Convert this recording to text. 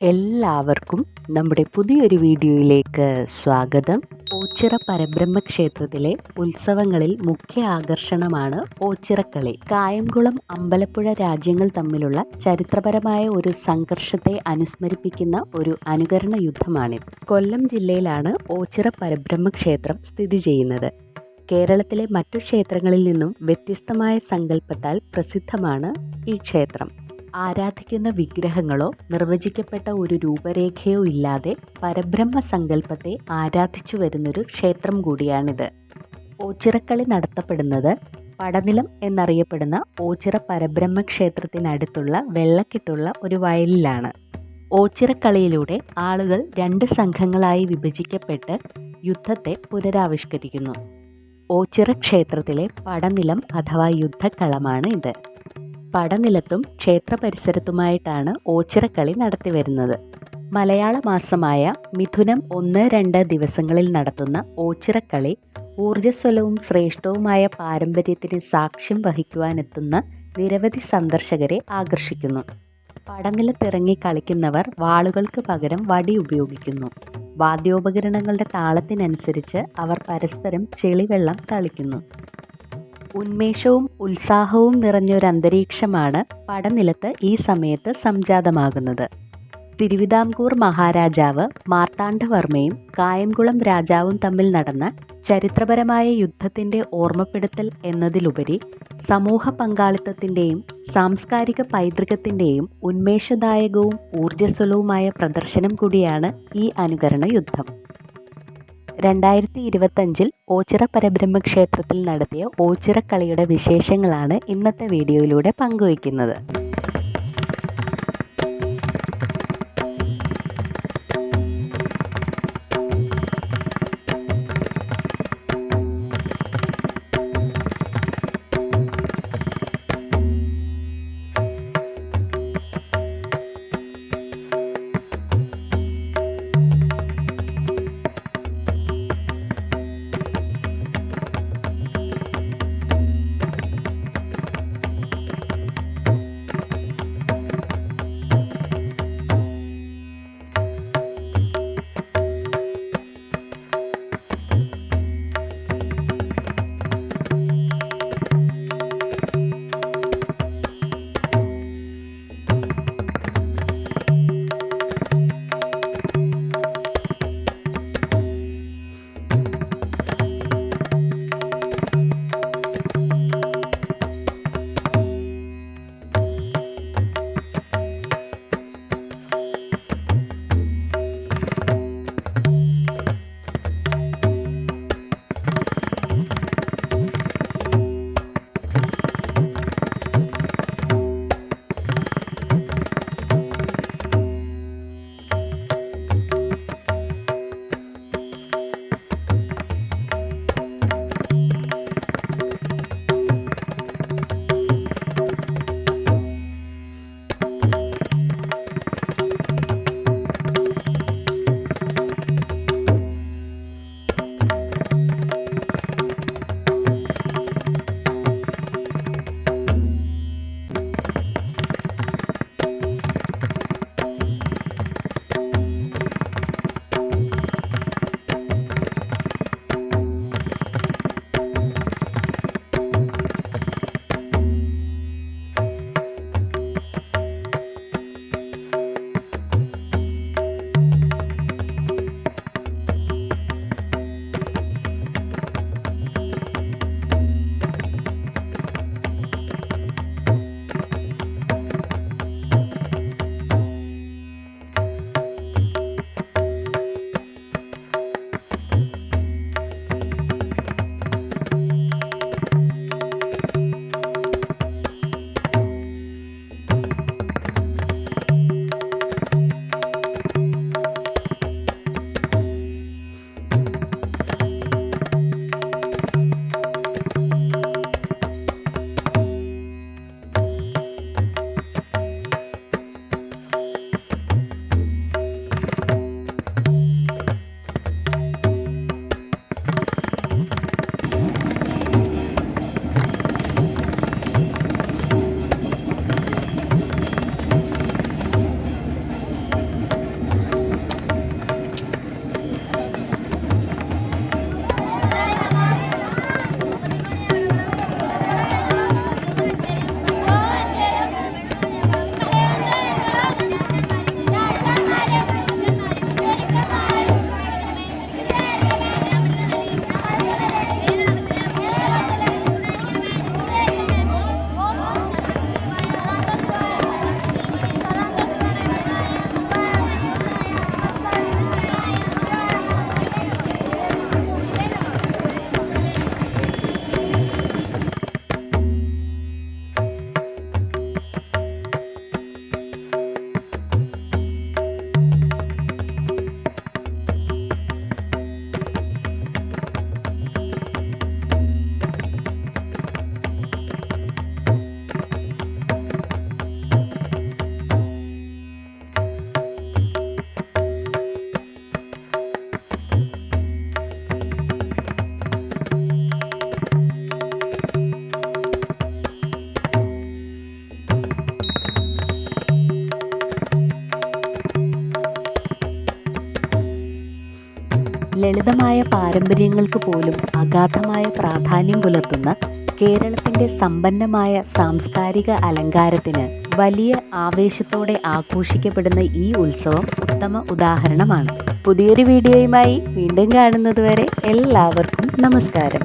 എല്ലാവർക്കും നമ്മുടെ പുതിയൊരു വീഡിയോയിലേക്ക് സ്വാഗതം. ഓച്ചിറ പരബ്രഹ്മ ക്ഷേത്രത്തിലെ ഉത്സവങ്ങളിൽ മുഖ്യ ആകർഷണമാണ് ഓച്ചിറക്കളി. കായംകുളം അമ്പലപ്പുഴ രാജ്യങ്ങൾ തമ്മിലുള്ള ചരിത്രപരമായ ഒരു സംഘർഷത്തെ അനുസ്മരിപ്പിക്കുന്ന ഒരു അനുകരണ യുദ്ധമാണിത്. കൊല്ലം ജില്ലയിലാണ് ഓച്ചിറ പരബ്രഹ്മ ക്ഷേത്രം സ്ഥിതി ചെയ്യുന്നത്. കേരളത്തിലെ മറ്റു ക്ഷേത്രങ്ങളിൽ നിന്നും വ്യത്യസ്തമായ സങ്കല്പത്താൽ പ്രസിദ്ധമാണ് ഈ ക്ഷേത്രം. ആരാധിക്കുന്ന വിഗ്രഹങ്ങളോ നിർവചിക്കപ്പെട്ട ഒരു രൂപരേഖയോ ഇല്ലാതെ പരബ്രഹ്മ സങ്കല്പത്തെ ആരാധിച്ചു വരുന്നൊരു ക്ഷേത്രം കൂടിയാണിത്. ഓച്ചിറക്കളി നടത്തപ്പെടുന്നത് പടനിലം എന്നറിയപ്പെടുന്ന ഓച്ചിറ പരബ്രഹ്മ ക്ഷേത്രത്തിനടുത്തുള്ള വെള്ളക്കെട്ടുള്ള ഒരു വയലിലാണ്. ഓച്ചിറക്കളിയിലൂടെ ആളുകൾ 2 സംഘങ്ങളായി വിഭജിക്കപ്പെട്ട് യുദ്ധത്തെ പുനരാവിഷ്കരിക്കുന്നു. ഓച്ചിറ ക്ഷേത്രത്തിലെ പടനിലം അഥവാ യുദ്ധക്കളമാണ് ഇത്. പടനിലത്തും ക്ഷേത്ര പരിസരത്തുമായിട്ടാണ് ഓച്ചിറക്കളി നടത്തിവരുന്നത്. മലയാള മാസമായ മിഥുനം 1-2 ദിവസങ്ങളിൽ നടത്തുന്ന ഓച്ചിറക്കളി ഊർജ്ജസ്വലവും ശ്രേഷ്ഠവുമായ പാരമ്പര്യത്തിന് സാക്ഷ്യം വഹിക്കുവാനെത്തുന്ന നിരവധി സന്ദർശകരെ ആകർഷിക്കുന്നു. പടനിലത്തിറങ്ങി കളിക്കുന്നവർ വാളുകൾക്ക് പകരം വടി ഉപയോഗിക്കുന്നു. വാദ്യോപകരണങ്ങളുടെ താളത്തിനനുസരിച്ച് അവർ പരസ്പരം ചെളിവെള്ളം തളിക്കുന്നു. ഉന്മേഷവും ഉത്സാഹവും നിറഞ്ഞൊരന്തരീക്ഷമാണ് പടനിലത്ത് ഈ സമയത്ത് സംജാതമാകുന്നത്. തിരുവിതാംകൂർ മഹാരാജാവ് മാർത്താണ്ഡവർമ്മയും കായംകുളം രാജാവും തമ്മിൽ നടന്ന ചരിത്രപരമായ യുദ്ധത്തിൻ്റെ ഓർമ്മപ്പെടുത്തൽ എന്നതിലുപരി സമൂഹ പങ്കാളിത്തത്തിൻ്റെയും സാംസ്കാരിക പൈതൃകത്തിൻ്റെയും ഉന്മേഷദായകവും ഊർജ്ജസ്വലവുമായ പ്രദർശനം കൂടിയാണ് ഈ അനുകരണ യുദ്ധം. 2025 ഓച്ചിറ പരബ്രഹ്മ ക്ഷേത്രത്തിൽ നടത്തിയ ഓച്ചിറക്കളിയുടെ വിശേഷങ്ങളാണ് ഇന്നത്തെ വീഡിയോയിലൂടെ പങ്കുവയ്ക്കുന്നത്. ലളിതമായ പാരമ്പര്യങ്ങൾക്ക് പോലും അഗാധമായ പ്രാധാന്യം പുലർത്തുന്ന കേരളത്തിൻ്റെ സമ്പന്നമായ സാംസ്കാരിക അലങ്കാരത്തിന് വലിയ ആവേശത്തോടെ ആഘോഷിക്കപ്പെടുന്ന ഈ ഉത്സവം ഉത്തമ ഉദാഹരണമാണ്. പുതിയൊരു വീഡിയോയുമായി വീണ്ടും കാണുന്നതുവരെ എല്ലാവർക്കും നമസ്കാരം.